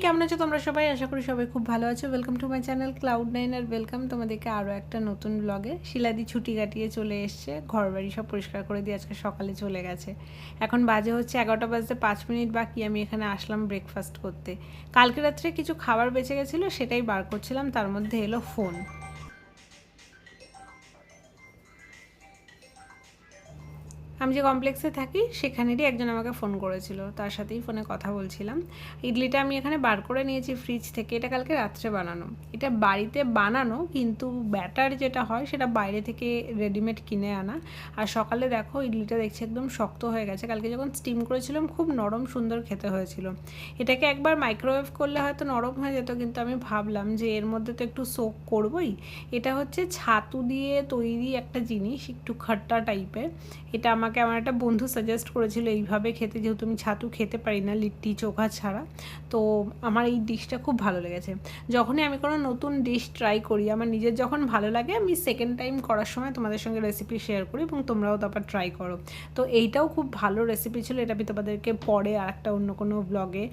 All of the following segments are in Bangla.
কেমন আছো তোমরা সবাই? আশা করি সবাই খুব ভালো আছো। Welcome to my channel cloud nine আর ওয়েলকাম তোমাদেরকে আরও একটা নতুন ব্লগে। শিলাদি ছুটি কাটিয়ে চলে এসছে, ঘরবাড়ি সব পরিষ্কার করে দিয়ে আজকে সকালে চলে গেছে। এখন বাজে হচ্ছে 11টা বাজতে 5 মিনিট বাকি। আমি এখানে আসলাম ব্রেকফাস্ট করতে। কালকে রাত্রে কিছু খাবার বেঁচে গেছিলো, সেটাই বার করছিলাম, তার মধ্যে এলো ফোন। আমি যে কমপ্লেক্সে থাকি সেখানেরই একজন আমাকে ফোন করেছিল, তার সাথেই ফোনে কথা বলছিলাম। ইডলিটা আমি এখানে বার করে নিয়েছি ফ্রিজ থেকে। এটা কালকে রাত্রে বানানো, এটা বাড়িতে বানানো, কিন্তু ব্যাটার যেটা হয় সেটা বাইরে থেকে রেডিমেড কিনে আনা। আর সকালে দেখো ইডলিটা দেখছি একদম শক্ত হয়ে গেছে। কালকে যখন স্টিম করেছিলাম খুব নরম সুন্দর খেতে হয়েছিল। এটাকে একবার মাইক্রোওয়েভ করলে হয়তো নরম হয়ে যেত, কিন্তু আমি ভাবলাম যে এর মধ্যে তো একটু সোক করবই। এটা হচ্ছে ছাতু দিয়ে তৈরি একটা জিনিস, একটু খট্টা টাইপের। এটা আমাকে আমার একটা বন্ধু সাজেস্ট করেছিল এইভাবে খেতে, যেহেতু আমি ছাতু খেতে পারি না লিট্টি চোখা ছাড়া। তো আমার এই ডিশটা খুব ভালো লেগেছে। যখনই আমি কোনো নতুন ডিশ ট্রাই করি, আমার নিজের যখন ভালো লাগে, আমি সেকেন্ড টাইম করার সময় তোমাদের সঙ্গে রেসিপি শেয়ার করি এবং তোমরাও তারপর ট্রাই করো। তো এইটাও খুব ভালো রেসিপি ছিল। এটা আমি তোমাদেরকে পরে আর একটা অন্য কোনো ব্লগে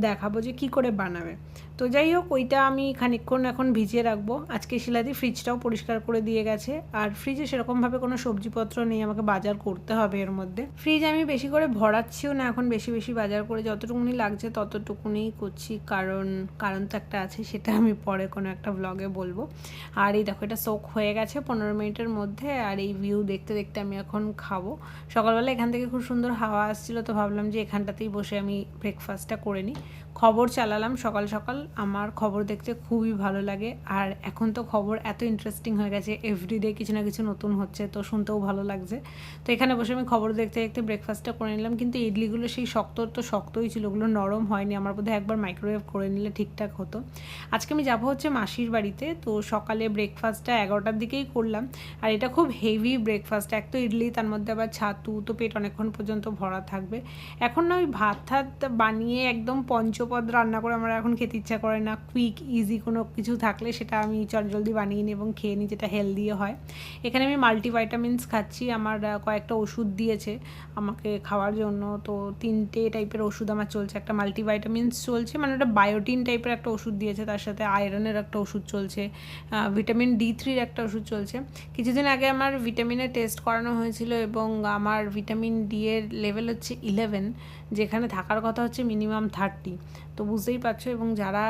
দেখাবো যে কী করে বানাবে। তো যাই হোক, ওইটা আমি খানিকক্ষণ এখন ভিজিয়ে রাখবো। আজকে শিলাদি ফ্রিজটাও পরিষ্কার করে দিয়ে গেছে। আর ফ্রিজে সেরকমভাবে কোনো সবজিপত্র নেই, আমাকে বাজার করতে হবে এর মধ্যে। ফ্রিজ আমি বেশি করে ভরাচ্ছিও না এখন, বেশি বেশি বাজার করে যতটুকুনি লাগছে ততটুকুনিই করছি, কারণ তো একটা আছে, সেটা আমি পরে কোনো একটা ব্লগে বলবো। আর এই দেখো, এটা সোক হয়ে গেছে 15 মিনিটের মধ্যে। আর এই ভিউ দেখতে দেখতে আমি এখন খাবো। সকালবেলা এখান থেকে খুব সুন্দর হাওয়া আসছিলো, তো ভাবলাম যে এখানটাতেই বসে আমি ব্রেকফাস্টটা করে নিই। খবর চালালাম সকাল সকাল। আমার খবর দেখতে খুবই ভালো লাগে। আর এখন তো খবর এত ইন্টারেস্টিং হয়ে গেছে, এভরিডে কিছু না কিছু নতুন হচ্ছে, তো শুনতেও ভালো লাগছে। তো এখানে বসে আমি খবর দেখতে দেখতে ব্রেকফাস্টটা করে নিলাম। কিন্তু ইডলিগুলো সেই শক্তই ছিল, ওগুলো নরম হয়নি। আমার বোধহয় একবার মাইক্রোওয়েভ করে নিলে ঠিকঠাক হতো। আজকে আমি যাবো হচ্ছে মাসির বাড়িতে, তো সকালে ব্রেকফাস্টটা 11টার দিকেই করলাম। আর এটা খুব হেভি ব্রেকফাস্ট, এক তো ইডলি, তার মধ্যে আবার ছাতু, তো পেট অনেকক্ষণ পর্যন্ত ভরা থাকবে। এখন না ওই ভাত বানিয়ে একদম পঞ্চপদ রান্না করে আমার এখন খেতে ইচ্ছা করে না। কুইক ইজি কোনো কিছু থাকলে সেটা আমি জলদি বানিয়ে নিই এবং খেয়ে নিই, যেটা হেলদিও হয়। এখানে আমি মাল্টিভাইটামিনস খাচ্ছি। আমার কয়েকটা ওষুধ দিয়েছে আমাকে খাওয়ার জন্য, তো 3টে টাইপের ওষুধ আমার চলছে। একটা মাল্টিভাইটামিনস চলছে, মানে ওটা বায়োটিন টাইপের একটা ওষুধ দিয়েছে, তার সাথে আয়রনের একটা ওষুধ চলছে, ভিটামিন D3-র একটা ওষুধ চলছে। কিছুদিন আগে আমার ভিটামিনের টেস্ট করানো হয়েছিল এবং আমার ভিটামিন ডি এর লেভেল হচ্ছে 11, যেখানে থাকার কথা হচ্ছে মিনিমাম 30। তো বুঝতেই পারছো। এবং যারা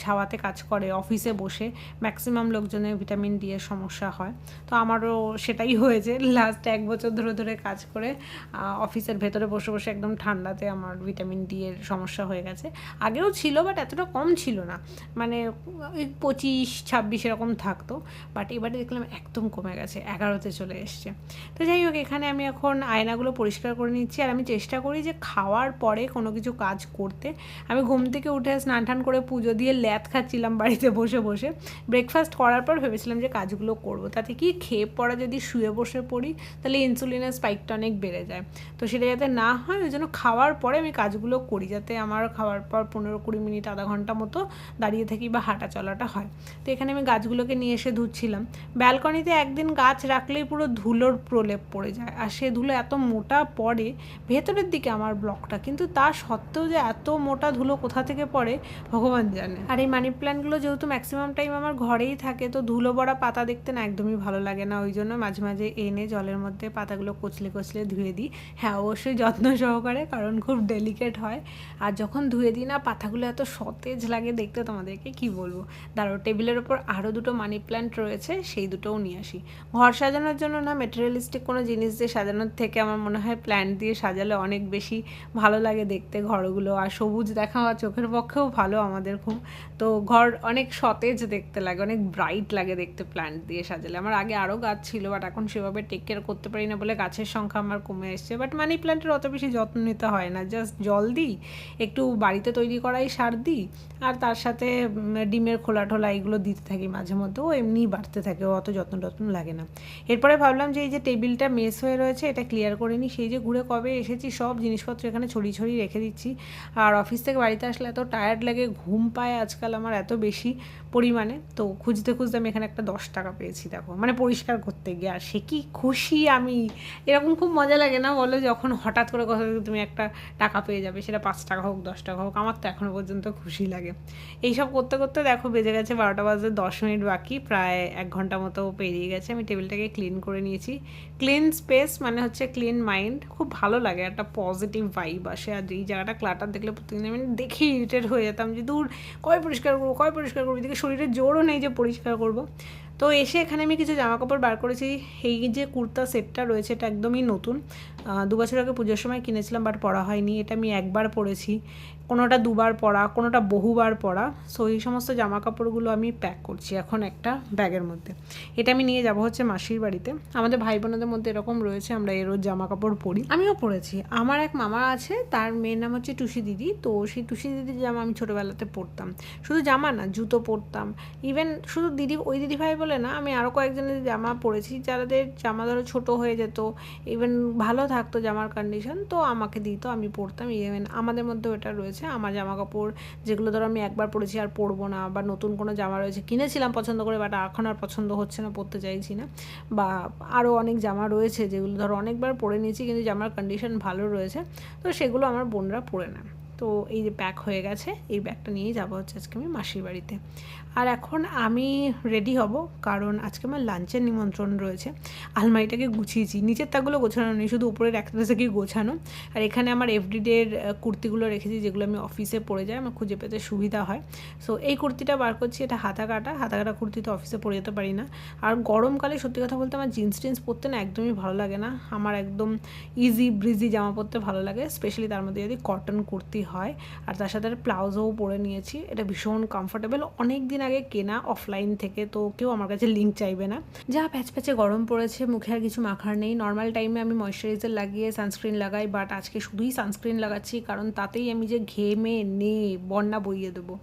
ছাওয়াতে কাজ করে অফিসে বসে, ম্যাক্সিমাম লোকজনের ভিটামিন ডি এর সমস্যা হয়। তো আমারও সেটাই হয়েছে। লাস্ট 1 বছর ধরে কাজ করে অফিসের ভেতরে বসে বসে একদম ঠান্ডাতে আমার ভিটামিন ডি এর সমস্যা হয়ে গেছে। আগেও ছিল, বাট এতটা কম ছিল না, মানে ওই 25-26 এরকম থাকতো। বাট এবারে দেখলাম একদম কমে গেছে, 11তে চলে এসছে। তো যাই হোক, এখানে আমি এখন আয়নাগুলো পরিষ্কার করে নিচ্ছি। আর আমি চেষ্টা করি যে খাওয়ার পরে কোনো কিছু কাজ করতে। আমি ঘুম থেকে উঠে স্নান টান করে পুজো দিয়ে ল্যাদ খাচ্ছিলাম বাড়িতে বসে বসে। ব্রেকফাস্ট করার পর ভেবেছিলাম যে কাজগুলো করবো, তাতে কি খেয়ে পড়া যদি শুয়ে বসে পড়ি তাহলে ইনসুলিনের স্পাইকটা অনেক বেড়ে যায়। তো সেটা যাতে না হয়, ওই জন্য খাওয়ার পরে আমি কাজগুলো করি, যাতে আমার খাওয়ার পর 15-20 মিনিট আধা ঘন্টা মতো দাঁড়িয়ে থাকি বা হাঁটা চলাটা হয়। তো এখানে আমি গাছগুলোকে নিয়ে এসে ধুচ্ছিলাম। ব্যালকনিতে একদিন গাছ রাখলেই পুরো ধুলোর প্রলেপ পড়ে যায়, আর সে ধুলো এত মোটা পড়ে ভেতরের দিকে আমার ব্লকটা, কিন্তু তা সত্ত্বেও যে এত মোটা ধুলো কোথা থেকে পড়ে ভগবান জানে। আর এই মানি প্ল্যান্টগুলো যেহেতু ম্যাক্সিমাম টাইম আমার ঘরেই থাকে, তো ধুলো ভরা পাতা দেখতে না একদমই ভালো লাগে না। ওই জন্য মাঝে মাঝে এনে জলের মধ্যে পাতাগুলো কচলে কচলে ধুয়ে দিই। হ্যাঁ, অবশ্যই যত্ন সহকারে, কারণ খুব ডেলিকেট হয়। আর যখন ধুয়ে দিই না, পাতাগুলো এত সতেজ লাগে দেখতে, তোমাদেরকে কি বলবো। দাঁড়াও, টেবিলের ওপর আরও 2টো মানি প্ল্যান্ট রয়েছে, সেই দুটোও নিয়ে আসি। ঘর সাজানোর জন্য না মেটেরিয়ালিস্টিক কোনো জিনিস দিয়ে সাজানোর থেকে আমার মনে হয় প্ল্যান্ট দিয়ে সাজালে অনেক বেশি ভালো লাগে দেখতে ঘরগুলো। আর সবুজ দেখা চোখের পক্ষেও ভালো আমাদের খুব। তো ঘর অনেক সতেজ দেখতে লাগে, অনেক ব্রাইট লাগে দেখতে প্ল্যান্ট দিয়ে সাজালে। আমার আগে আরও গাছ ছিল, বাট এখন সেভাবে টেক কেয়ার করতে পারি না বলে গাছের সংখ্যা আমার কমে এসছে। বাট মানি প্ল্যান্টের অত বেশি যত্ন নিতে হয় না, জাস্ট জল দিই, একটু বাড়িতে তৈরি করাই সার দিই, আর তার সাথে ডিমের খোলা টোলা এইগুলো দিতে থাকি মাঝে মধ্যে। ও এমনিই বাড়তে থাকে, ও অত যত্ন লাগে না। এরপরে ভাবলাম যে এই যে টেবিলটা মেস হয়ে রয়েছে, এটা ক্লিয়ার করে নিই। সেই যে ঘুরে কবে এসেছি, সব জিনিসপত্র এখানে ছড়িয়ে রেখে দিচ্ছি। আর অফিস থেকে বাড়ি বাড়িতে আসলে এত টায়ার্ড লাগে, ঘুম পায় আজকাল আমার এত বেশি পরিমাণে। তো খুঁজতে খুঁজতে আমি এখানে একটা 10 টাকা পেয়েছি দেখো, মানে পরিষ্কার করতে গিয়ে। আর সে কি খুশি আমি, এরকম খুব মজা লাগে না বলো, যখন হঠাৎ করে কোথাও থেকে তুমি একটা টাকা পেয়ে যাবে, সেটা 5 টাকা হোক 10 টাকা হোক, আমার তো এখনও পর্যন্ত খুশি লাগে। এইসব করতে করতে দেখো বেজে গেছে 12টা বাজে 10 মিনিট বাকি, প্রায় 1 ঘন্টা মতো পেরিয়ে গেছে। আমি টেবিলটাকে ক্লিন করে নিয়েছি। ক্লিন স্পেস মানে হচ্ছে ক্লিন মাইন্ড, খুব ভালো লাগে, একটা পজিটিভ ভাইব আসে। আর এই জায়গাটা ক্লাটার দেখলে প্রত্যেকদিন আমি দেখে ইরিটেট হয়ে যেতাম যে দূর, কয় পরিষ্কার করবো, এদিকে শরীরের জোরও নেই যে পরিষ্কার করবো। তো এসে এখানে আমি কিছু জামাকাপড় বার করেছি। এই যে কুর্তা সেটটা রয়েছে এটা একদমই নতুন, 2 বছর আগে পুজোর সময় কিনেছিলাম, বাট পরা হয়নি। এটা আমি একবার পরেছি, কোনোটা 2বার পরা, কোনোটা বহুবার পরা। সো এই সমস্ত জামাকাপড়গুলো আমি প্যাক করছি এখন একটা ব্যাগের মধ্যে। এটা আমি নিয়ে যাব হচ্ছে মাসির বাড়িতে। আমাদের ভাই বোনদের মধ্যে এরকম রয়েছে, আমরা এরও জামাকাপড় পরি, আমিও পরেছি। আমার এক মামা আছে, তার মেয়ের নাম হচ্ছে টুসি দিদি। তো সেই টুসি দিদির জামা আমি ছোটোবেলাতে পরতাম, শুধু জামা না জুতো পরতাম। ইভেন শুধু ওই দিদি ভাই বলে না, আমি আরও কয়েকজনের জামা পরেছি, যাদের জামা ধরো ছোটো হয়ে যেত, ইভেন ভালো থাকতো জামার কন্ডিশন, তো আমাকে দিত, আমি পরতাম। ইভেন আমাদের মধ্যেও এটা রয়েছে। আমার জামা কাপড় যেগুলো ধরো আমি একবার পরেছি আর পরবো না, বা নতুন কোনো জামা রয়েছে কিনেছিলাম পছন্দ করে, বাট এখন আর পছন্দ হচ্ছে না, পরতে চাইছি না, বা আরও অনেক জামা রয়েছে যেগুলো ধরো অনেকবার পরে নিয়েছি কিন্তু জামার কন্ডিশন ভালো রয়েছে, তো সেগুলো আমার বোনরা পরে নেয়। তো এই যে প্যাক হয়ে গেছে, এই ব্যাগটা নিয়েই যাবো হচ্ছে আজকে আমি মাসির বাড়িতে। আর এখন আমি রেডি হব, কারণ আজকে আমার লাঞ্চের নিমন্ত্রণ রয়েছে। আলমারিটাকে গুছিয়েছি, নিচের তাকগুলো গোছানো নেই, শুধু উপরের একটা থেকেই গোছানো। আর এখানে আমার এভরিডের কুর্তিগুলো রেখেছি, যেগুলো আমি অফিসে পরে যাই, আমার খুঁজে পেতে সুবিধা হয়। সো এই কুর্তিটা বার করছি, এটা হাতা কাটা কুর্তি, তো অফিসে পরে যেতে পারি না। আর গরমকালে সত্যি কথা বলতে আমার জিন্স টিন্স পরতে না একদমই ভালো লাগে না, আমার একদম ইজি ব্রিজি জামা পরতে ভালো লাগে, স্পেশালি তার মধ্যে যদি কটন কুর্তি হয়। আর তার সাথে প্লাউজোও পরে নিয়েছি, এটা ভীষণ কমফোর্টেবল, অনেক দিন আগে কেনা অফলাইন থেকে, তো কেউ আমার কাছে লিঙ্ক চাইবে না। যা প্যাচে গরম পড়েছে, মুখে আর কিছু মাখার নেই। নর্মাল টাইমে আমি ময়শ্চারাইজার লাগিয়ে সানস্ক্রিন লাগাই, বাট আজকে শুধুই সানস্ক্রিন লাগাচ্ছি, কারণ তাতেই আমি যে ঘেমে বন্যা বইয়ে দেবো।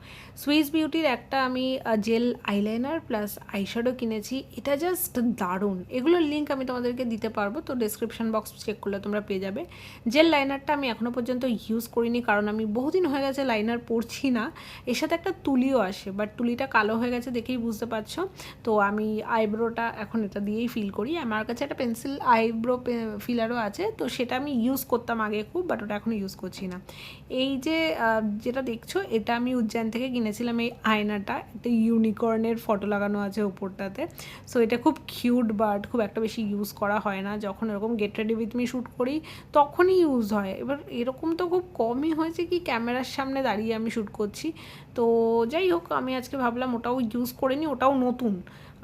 সুইস বিউটির একটা আমি জেল আইলাইনার প্লাস আইশ্যাডো কিনেছি, এটা জাস্ট দারুণ। এগুলোর লিঙ্ক আমি তোমাদেরকে দিতে পারবো, তো ডেসক্রিপশন বক্স চেক করলে তোমরা পেয়ে যাবে। জেল লাইনারটা আমি এখনও পর্যন্ত ইউজ করিনি, কারণ আমি বহুদিন হয়ে গেছে লাইনার পরছি না। এর সাথে একটা তুলিও আসে, বাট তুলিটা কালো হয়ে গেছে দেখেই বুঝতে পারছো। তো আমি আইব্রোটা এখন এটা দিয়েই ফিল করি। আমার কাছে একটা পেন্সিল আইব্রো ফিলারও আছে, তো সেটা আমি ইউজ করতাম আগে খুব, বাট ওটা এখন ইউজ করছি না। এই যে যেটা দেখছো, এটা আমি উজ্জয়ন থেকে কিনেছিলাম। এই আয়নাটা একটা ইউনিকর্নের ফটো লাগানো আছে উপরটাতে। সো এটা খুব কিউট, বাট খুব একটা বেশি ইউজ করা হয় না। যখন এরকম get ready with me shoot করি তখনই ইউজ হয়। এবার এরকম তো খুব কমই হয়েছে কি ক্যামেরার সামনে দাঁড়িয়ে আমি শ্যুট করছি। তো যাই হোক, আমি আজকে ভাবলাম ওটাও ইউজ করে নিই, ওটাও নতুন।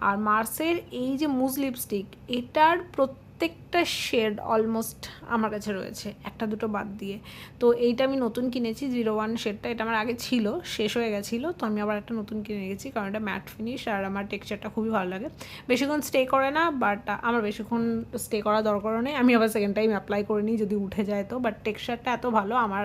আর মার্সের এই যে মুজ লিপস্টিক, এটার প্রত্যেকটা শেড অলমোস্ট আমার কাছে রয়েছে, একটা দুটো বাদ দিয়ে। তো এইটা আমি নতুন কিনেছি, 01 শেডটা, এটা আমার আগে ছিল, শেষ হয়ে গেছিলো, তো আমি আবার একটা নতুন কিনে গেছি, কারণ এটা ম্যাট ফিনিশ আর আমার টেক্সচারটা খুবই ভালো লাগে। বেশিক্ষণ স্টে করে না, বাট আমার বেশিক্ষণ স্টে করা দরকারও নেই, আমি আবার সেকেন্ড টাইম অ্যাপ্লাই করে নিই যদি উঠে যায় তো। বাট টেক্সচারটা এত ভালো, আমার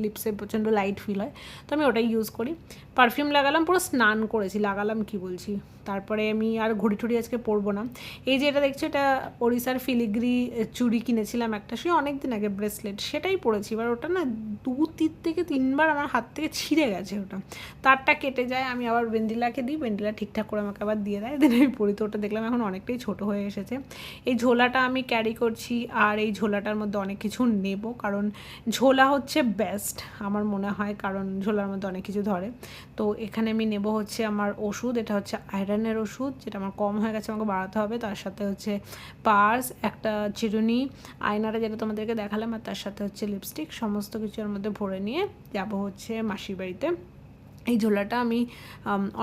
লিপসে প্রচণ্ড লাইট ফিল হয়, তো আমি ওটাই ইউজ করি। পারফিউম লাগালাম, পুরো স্নান করেছি, লাগালাম কি বলছি। তারপরে আমি আর ঘড়ি টড়ি আজকে পরবো না। এই যে এটা দেখছো, এটা ওড়িশার ফিলিগ্রি চুড়ি কিনেছিলাম একটা, সে অনেক দিন আগে, ব্রেসলেট, সেটাই পরেছি। এবার ওটা না 2 থেকে 3বার আমার হাত থেকে ছিঁড়ে গেছে, ওটা তারটা কেটে যায়, আমি আবার বেন্ডিলাকে দিই, বেন্ডিলা ঠিকঠাক করে আমাকে আবার দিয়ে দেয়, দেন আমি পরি। তো ওটা দেখলাম এখন অনেকটাই ছোটো হয়ে এসেছে। এই ঝোলাটা আমি ক্যারি করছি, আর এই ঝোলাটার মধ্যে অনেক কিছু নেব, কারণ ঝোলা হচ্ছে বেস্ট আমার মনে হয়, কারণ ঝোলার মধ্যে অনেক কিছু ধরে। তো এখানে আমি নেব হচ্ছে আমার ওষুধ, এটা হচ্ছে আয়রনের ওষুধ, যেটা আমার কম হয়ে গেছে, আমাকে বাড়াতে হবে। তার সাথে হচ্ছে পার্স, একটা চিরুনি, আয়নাটা যেটা তোমাদেরকে দেখালাম, আর তার সাথে হচ্ছে লিপস্টিক, সমস্ত কিছু এর মধ্যে ভরে নিয়ে যাব হচ্ছে মাসির বাড়িতে। এই ঝোলাটা আমি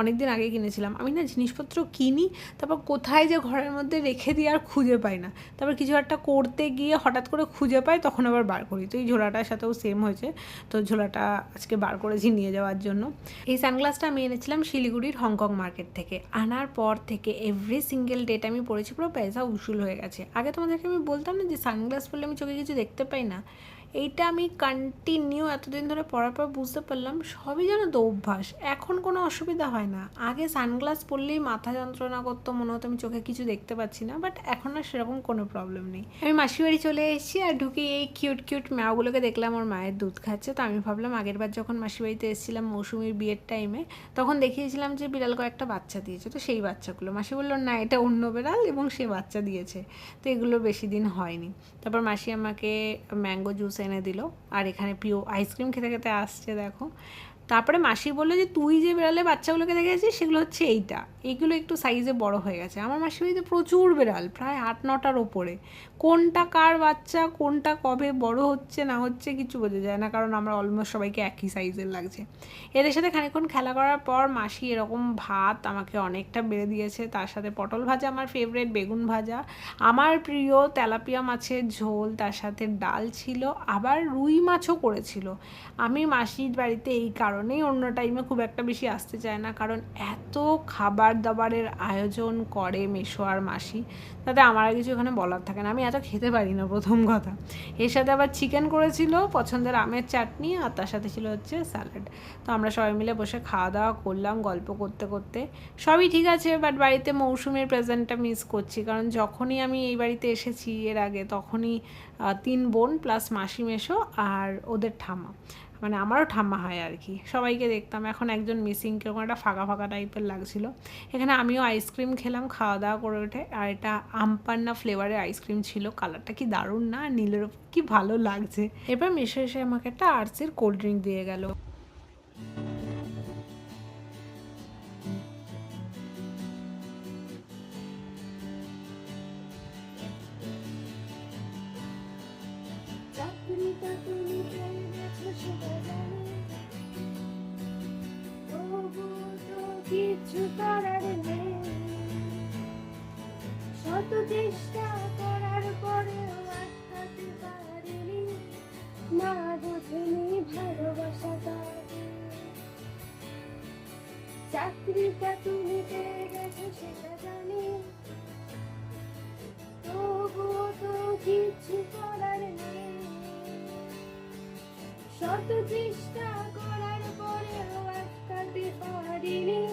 অনেক দিন আগে কিনেছিলাম। আমি না জিনিসপত্র কিনি, তারপর কোথায় যে ঘরের মধ্যে রেখে দিই আর খুঁজে পাই না, তারপর কিছু একটা করতে গিয়ে হঠাৎ করে খুঁজে পাই, তখন আবার বার করি। তো এই ঝোলাটার সাথেও সেম হয়েছে, তো ঝোলাটা আজকে বার করেছি নিয়ে যাওয়ার জন্য। এই সানগ্লাসটা আমি এনেছিলাম শিলিগুড়ির হংকং মার্কেট থেকে। আনার পর থেকে এভরি সিঙ্গেল ডেট আমি পরেছি, পুরো পয়সা উসুল হয়ে গেছে। আগে তোমাদেরকে আমি বলতাম না যে সানগ্লাস পরলে আমি চোখে কিছু দেখতে পাই না, এইটা আমি কন্টিনিউ এতদিন ধরে পড়ার পর বুঝতে পারলাম সবই যেন তো অভ্যাস। এখন কোনো অসুবিধা হয় না। আগে সানগ্লাস পরলেই মাথা যন্ত্রণা করতো, মনে হতো আমি চোখে কিছু দেখতে পাচ্ছি না, বাট এখন আর সেরকম কোনো প্রবলেম নেই। আমি মাসির বাড়ি চলে এসেছি আর ঢুকে এই কিউট কিউট ম্যাওগুলোকে দেখলাম ওর মায়ের দুধ খাচ্ছে। তো আমি ভাবলাম আগের বার যখন মাসির বাড়িতে এসেছিলাম মৌসুমীর বিয়ের টাইমে, তখন দেখিয়েছিলাম যে বিড়াল কয়েকটা বাচ্চা দিয়েছে, তো সেই বাচ্চাগুলো। মাসি বললো না এটা অন্য বিড়াল এবং সে বাচ্চা দিয়েছে, তো এগুলো বেশি দিন হয়নি। তারপর মাসি আমাকে ম্যাঙ্গো জুস এনে দিল আর এখানে প্রিয় আইসক্রিম খেতে খেতে আসছে দেখো। তারপরে মাসি বললো যে তুই যে বিড়ালের বাচ্চাগুলোকে দেখেছিস সেগুলো হচ্ছে এইগুলো একটু সাইজে বড় হয়ে গেছে। আমার মাসির বাড়িতে প্রচুর বিড়াল, প্রায় 8-9টার ওপরে। কোনটা কার বাচ্চা, কোনটা কবে বড় হচ্ছে না হচ্ছে কিছু বোঝা যায় না, কারণ আমরা অলমোস্ট সবাইকে একই সাইজের লাগছে। এদের সাথে খানিকক্ষণ খেলা করার পর মাসি এরকম ভাত আমাকে অনেকটা বেড়ে দিয়েছে, তার সাথে পটল ভাজা আমার ফেভারিট, বেগুন ভাজা, আমার প্রিয় তেলাপিয়া মাছের ঝোল, তার সাথে ডাল ছিল, আবার রুই মাছও করেছিল। আমি মাসির বাড়িতে এই কারণেই অন্য টাইমে খুব একটা বেশি আসতে চায় না, কারণ এত খাবার দাবারের আয়োজন করে মেসো আর মাসি, তাতে আমার আর কিছু এখানে বলার থাকে না। আমি এত খেতে পারি না প্রথম কথা। এর সাথে আবার চিকেন করেছিল, পছন্দের আমের চাটনি, আর তার সাথে ছিল হচ্ছে স্যালাড। তো আমরা সবাই মিলে বসে খাওয়া দাওয়া করলাম গল্প করতে করতে। সবই ঠিক আছে, বাট বাড়িতে মৌসুমীর প্রেজেন্টটা মিস করছি, কারণ যখনই আমি এই বাড়িতে এসেছি এর আগে, তখনই 3 বোন প্লাস মাসি মেসো আর ওদের ঠাম্মা, মানে আমারও ঠাম্মা হয় আর কি, সবাইকে দেখতাম। এখন একজন মিসিং, কেরকম একটা ফাঁকা ফাঁকা টাইপের লাগছিল। এখানে আমিও আইসক্রিম খেলাম খাওয়া দাওয়া করে উঠে, আর এটা আমপান্না ফ্লেভারের আইসক্রিম ছিল। কালারটা কি দারুণ না, নীলের ওপর কি ভালো লাগছে। এবার মেশো এসে আমাকে একটা আরসির কোল্ড ড্রিঙ্ক দিয়ে গেল। কিছু করার নেই, শত চেষ্টা করার পরেও আটকাতে পারিনি, না বুঝিনি ভালোবাসাটা। চাকরিটা তুমি পেয়ে গেছো সেটা জানি, তবুও তো কিছু করার নেই, শত চেষ্টা করার পরেও আটকাতে পারিনি,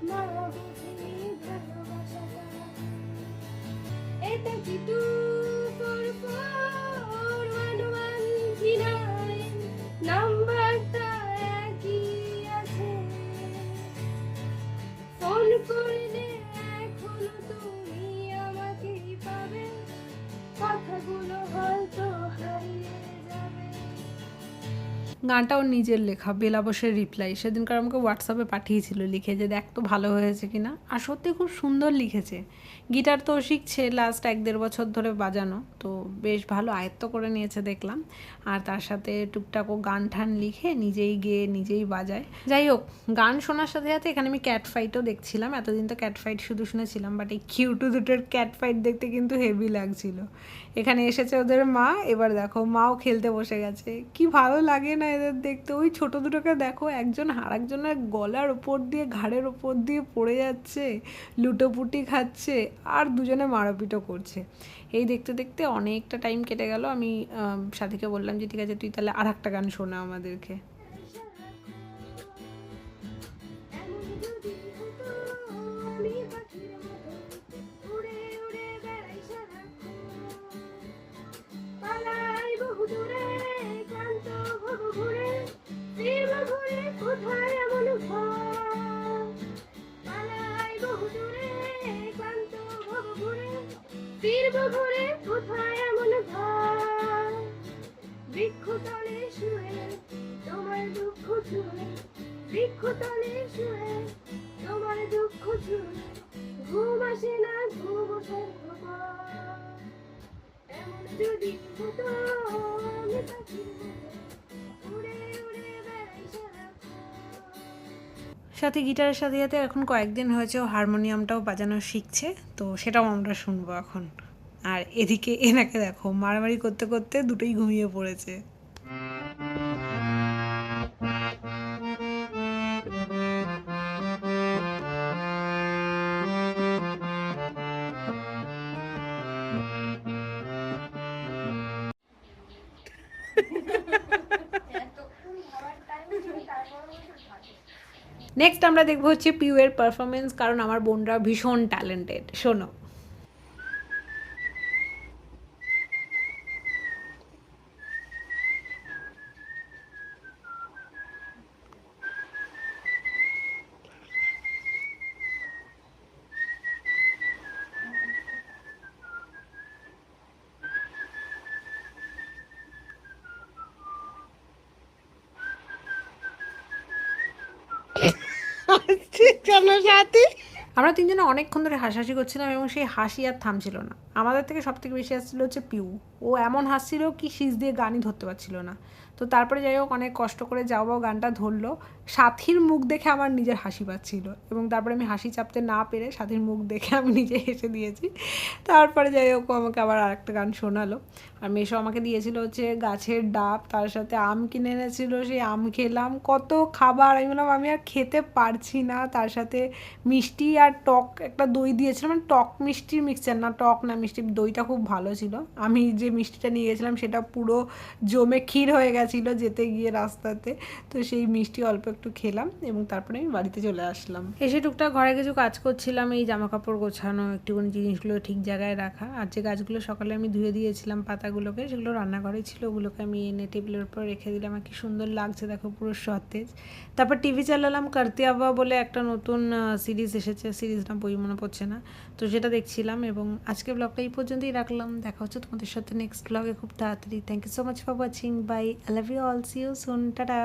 না বুঝিনি ভালোবাসাটা। এটা কি 2441139, নাম্বারটা একই আছে, ফোন করলে এখনো তুমি আমাকেই পাবে, কথাগুলো হয়তো হারিয়ে যাবে। গানটা ওর নিজের লেখা, বেলা বসের রিপ্লাই। সেদিনকার আমাকে হোয়াটসঅ্যাপে পাঠিয়েছিল লিখে যে দেখ তো ভালো হয়েছে কি না, আর সত্যি খুব সুন্দর লিখেছে। গিটার তো শিখছে লাস্ট 1-1.5 বছর ধরে বাজানো, তো বেশ ভালো আয়ত্ত করে নিয়েছে দেখলাম। আর তার সাথে টুকটাক ও গান ঠান লিখে নিজেই গেয়ে নিজেই বাজায়। যাই হোক, গান শোনার সাথে সাথে এখানে আমি ক্যাট ফাইটও দেখছিলাম। এতদিন তো ক্যাট ফাইট শুধু শুনেছিলাম, বাট এই কিউটু দুটোর ক্যাট ফাইট দেখতে কিন্তু হেভি লাগছিল। এখানে এসেছে ওদের মা, এবার দেখো মাও খেলতে বসে গেছে। কি ভালো লাগে না এদের দেখতে। ওই ছোট দুটোকে দেখো, একজন আরেকজনের গলার ওপর দিয়ে ঘাড়ের ওপর দিয়ে পড়ে যাচ্ছে, লুটোপুটি খাচ্ছে, আর দুজনে মারাপিটও করছে। এই দেখতে দেখতে অনেকটা টাইম কেটে গেল। আমি সাথীকে বললাম যে ঠিক আছে তুই তাহলে আর একটা গান শোনা আমাদেরকে। কোথায় এমন ঘর, পালাই বহু দূরে ক্লান্ত ভব ঘুরে, ফিরব ঘুরে কোথায় এমন ঘর, বৃক্ষতলে শুয়ে তোমার দুঃখ ছুঁয়ে, বৃক্ষতলে শুয়ে তোমার দুঃখ ছুঁয়ে, ঘুম আসে না ঘুম ওঠার খবর, এমন যদি হতো আমি পাখির মতো উড়ে উড়ে বেড়াই সারাক্ষণ। সাথে গিটারের সাথে সাথে এখন কয়েকদিন হয়েছে ও হারমোনিয়ামটাও বাজানো শিখছে, তো সেটাও আমরা শুনবো এখন। আর এদিকে এনাকে দেখো মারামারি করতে করতে দুটোই ঘুমিয়ে পড়েছে। নেক্সট আমরা দেখবো হচ্ছে পিউয়ের পারফরমেন্স, কারণ আমার বোনরা ভীষণ ট্যালেন্টেড। শোনো। আমরা তিনজনে অনেকক্ষণ ধরে হাসাহাসি করছিলাম এবং সেই হাসি আর থামছিল না। আমাদের থেকে সব থেকে বেশি হাসছিল হচ্ছে পিউ। ও এমন হাসছিল কি শীষ দিয়ে গানই ধরতে পারছিল না। তো তারপরে যাই হোক অনেক কষ্ট করে যাও বাও গানটা ধরলো। সাথীর মুখ দেখে আমার নিজের হাসি পাচ্ছিল এবং তারপরে আমি হাসি চাপতে না পেরে সাথীর মুখ দেখে আমি নিজে হেসে দিয়েছি। তারপরে যাই হোক ও আমাকে আবার আরেকটা গান শোনালো। আর মেশো আমাকে দিয়েছিল হচ্ছে গাছের ডাব, তার সাথে আম কিনে এনেছিল, সেই আম খেলাম। কত খাবার, আমি বললাম আমি আর খেতে পারছি না। তার সাথে মিষ্টি আর টক একটা দই দিয়েছিল, মানে টক মিষ্টির মিক্সচার, না টক না মিষ্টি, দইটা খুব ভালো ছিল। আমি যে মিষ্টিটা নিয়ে গেছিলাম সেটা পুরো জমে ক্ষীর হয়ে গেছিলো যেতে গিয়ে রাস্তাতে। তো সেই মিষ্টি অল্প একটু খেলাম এবং তারপরে আমি বাড়িতে চলে আসলাম। এসে টুকটাক ঘরে কিছু কাজ করছিলাম, এই জামা কাপড় গোছানো, একটুখানি জিনিসগুলো ঠিক জায়গায় রাখা। আর যে গাছগুলো সকালে আমি ধুয়ে দিয়েছিলাম পাতাগুলোকে, সেগুলো রান্নাঘরে ছিল, ওগুলোকে আমি এনে টেবিলের উপর রেখে দিলাম। আর কি সুন্দর লাগছে দেখো, পুরো সতেজ। তারপর টিভি চালালাম, করতে আবা বলে একটা নতুন সিরিজ এসেছে, সিরিজ না বই মনে পড়ছে না, তো সেটা দেখছিলাম। এবং আজকে ব্লগটা এই পর্যন্তই রাখলাম, দেখা হচ্ছে তোমাদের সাথে নেক্সট ব্লগে খুব তাড়াতাড়ি। Thank you so much for watching, bye, I love you all, see you soon, tata.